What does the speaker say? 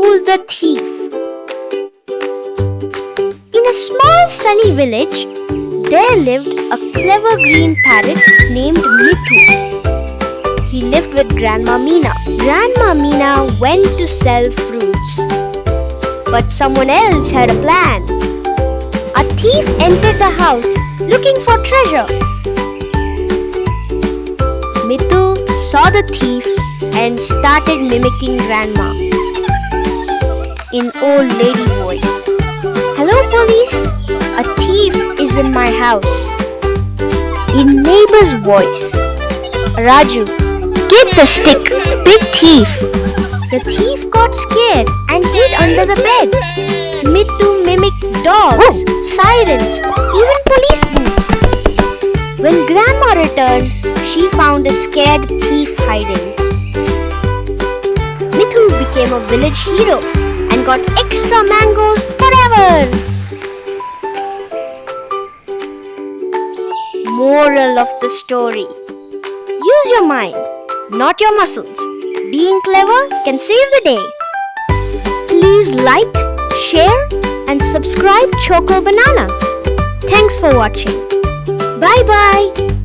fool the thief. In a small sunny village, there lived a clever green parrot named Mithu. He lived with Grandma Meena. Grandma Meena went to sell fruits. But someone else had a plan. A thief entered the house looking for treasure. Mithu saw the thief and started mimicking Grandma in old lady voice. Hello, police. A thief is in my house. In neighbor's voice. Raju, get the stick, big thief. The thief got scared and hid under the bed. Mithu mimicked dogs, sirens, even police boots. When Grandma returned, she found a scared thief hiding. Mithu became a village hero and got extra mangoes forever. Moral of the story: use your mind, not your muscles. Being clever can save the day. Please like, share and subscribe Choco Banana. Thanks for watching. Bye bye.